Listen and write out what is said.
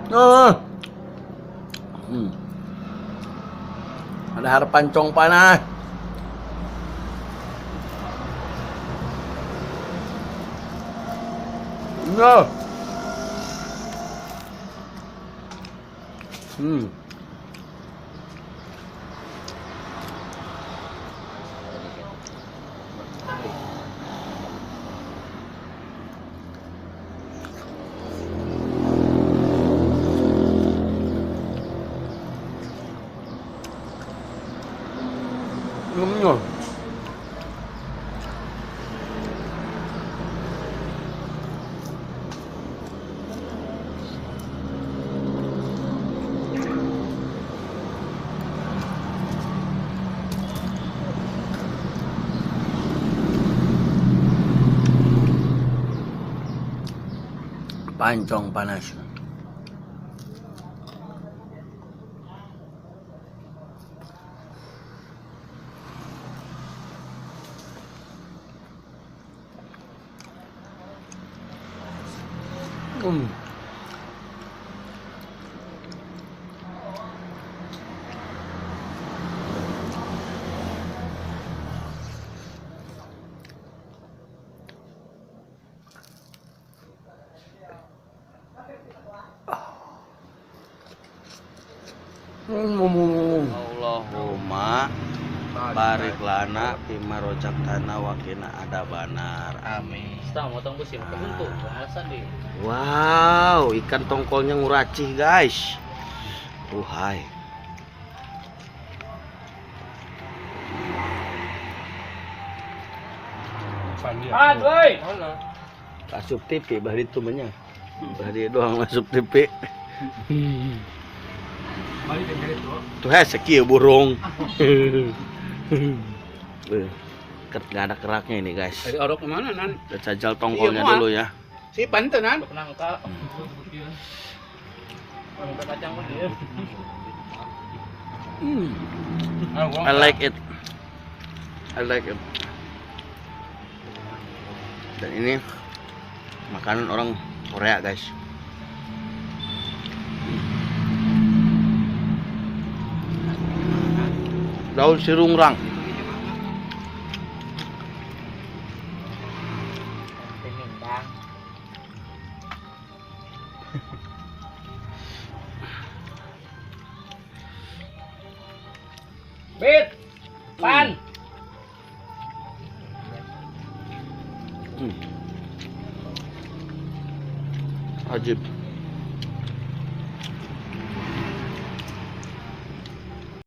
Oh. Ada harapan cong panas. No. Pancong panas. Allahumma barik lana bima rojaktana wa qina adzabannar. Amin. Motong busim kebentuk, alasan deh. Wow, ikan tongkolnya nguracih, guys. Hai. Aduh. Masuk TV bahari itu banyak. Bahari doang masuk TV. Tuh sekieu burung. Nggak ada keraknya ini, guys. Dari orok kemana, Nan? Kita jajal tongkolnya dulu ya. Si panten, Nan. Nangka. Kacang dia. I like it. I like it. Dan ini makanan orang Korea, guys. Daun sirungrang. Bit. Pan. Ajib.